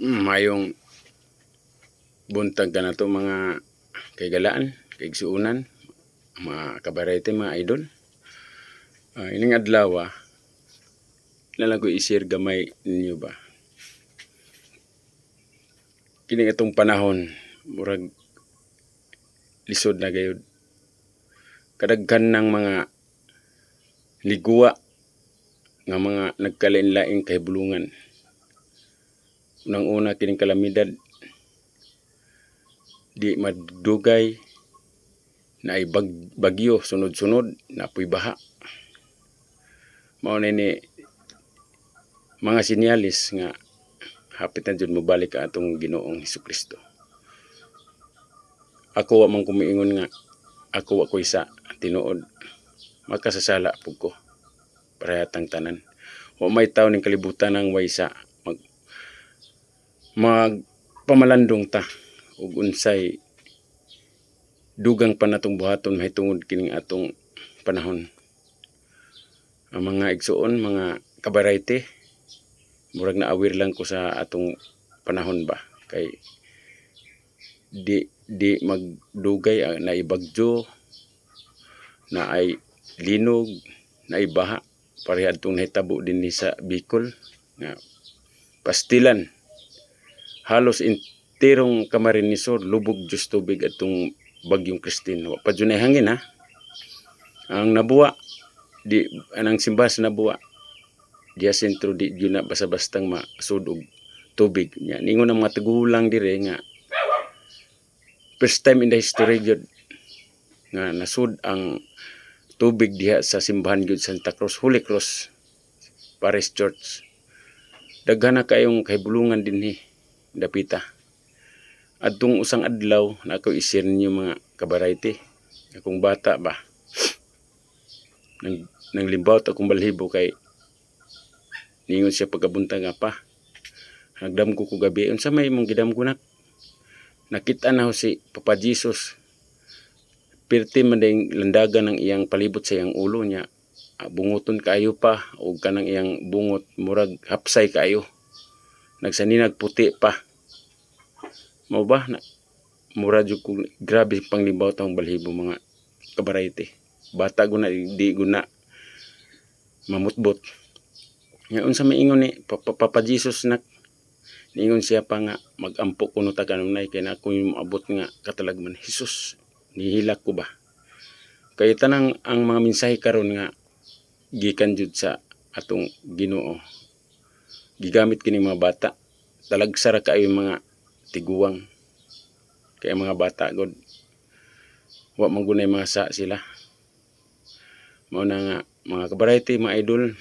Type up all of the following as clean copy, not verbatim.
Mayong buntag ka na to mga kaigalaan, kaigsuunan, mga kabarete, mga idol. Ining adlaw, nalang ko i-share gamay ninyo ba. Kining atong panahon, murag lisod na gayud. Kadaghan ng mga ligwa nga mga nagkalain-laing kahibulungan. Unang-una kining kalamidad, di madugay, na ay bagyo sunod-sunod, na apoy baha. Mao na ni mga sinyalis nga hapit na jud mobalik ka atong Ginoong Hesukristo. Ako wa man kumiingon nga ako isa tinuod, makasasala pug ko parehas tanan. Wa may tawo ning kalibutan ang waysa magpamalandong ta ug unsay dugang pa natong buhaton mahitungod kining atong panahon. Ang mga igsuon, mga kabarayte, murag na-aware lang ko sa atong panahon ba, kay di magdugay na ibagyo, na ay linog, na ibaha, pareha atong nahitabo din sa Bicol nga pastilan. Halos entirong Camarines Sur lubog Diyos tubig atong bagyong Christine. Wa pa dyan ay hangin, ha. Ang nabuwa, anang simbas nabuwa, diya sentro di yun na basta-bastang masud og tubig. Ningon ang mga tagulang dire nga first time in the history yun nga nasud ang tubig diha sa simbahan yun Santa Cruz, Holy Cross Parish Church. Daghan na kayong kahibulungan dinhi dapita. Adtong usang adlaw na ako i-share ninyo mga kabarayte. Akong bata ba, nang limbawt akong balhibo kay ningon siya pagkabuntang nga pa. Nagdam ko gabi, unsa may mong gidam ko nak? Nakita na ho si Papa Jesus. Pirti man ding landagan ng iyang palibot sa iyang ulo niya. Bungoton kayo pa o kanang iyang bungot murag hapsay kayo. Nagsaninag puti pa. Mao ba na murag ko grabe panglibaw tang balhibo mga kabarayte. Bata guna di guna mamutbot. Ngayon sa maingon ni Papa Jesus nak, niingon siya pa nga magampo kuno ta kanunay kay na ako yung maabot nga katalagman. Jesus, nihilak ko ba? Kay tanang ang mga mensahe karon nga gikan jud sa atong Ginoo. Gigamit kini mga bata. Talagsara kaayo mga tiguwang. Kaya mga bata god wa man gunay masa sila. Mao na nga mga kabarayte, mga idol,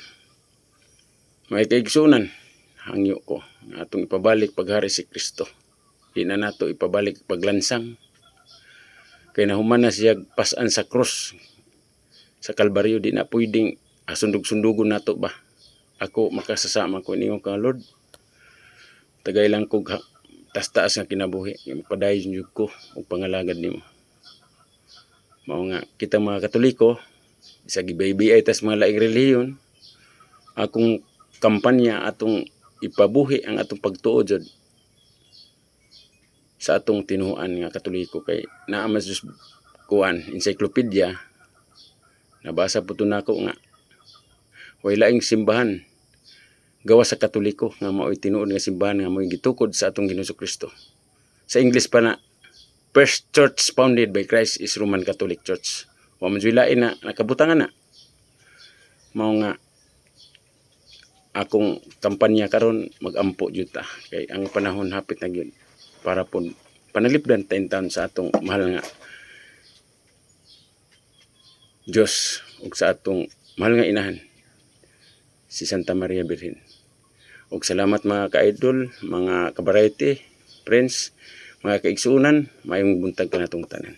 may kaigsunan hangyo ko nga atong ipabalik paghari si Kristo. Di na nato ipabalik paglansang. Kay nahuman na siya pasan sa krus sa Kalbaryo, di na pwedeng sundog-sundugon nato ba. Ako makasasama ko ninyo kang Lord. Tagay lang ko taas-taas nga kinabuhi. Padayon jud ko og pangalagad nimo. Mao nga kita mga Katoliko, isa gibay-biyay tas mga laing relihiyon, akong kampanya atong ipabuhi ang atong pagtuo jud sa atong tinuoan nga Katoliko. Kay naa man jud kuan encyclopedia, nabasa po nako nga way laing simbahan gawa sa Katoliko nga mao'y tinuod nga simbahan nga mao'y gitukod sa atong Ginoong Kristo. Sa English pa na, first church founded by Christ is Roman Catholic Church. Wa man jud lain na nakabutangan na. Mao nga akong kampanya karon magampo jud ta kay ang panahon hapit na gyud para pud panalipdan taon sa atong mahal nga Dios ug sa atong mahal nga inahan si Santa Maria Birhen. Ug salamat mga ka-idol, mga kabarayte, friends, mga kaigsuunan, mayong buntag kanatong tanan.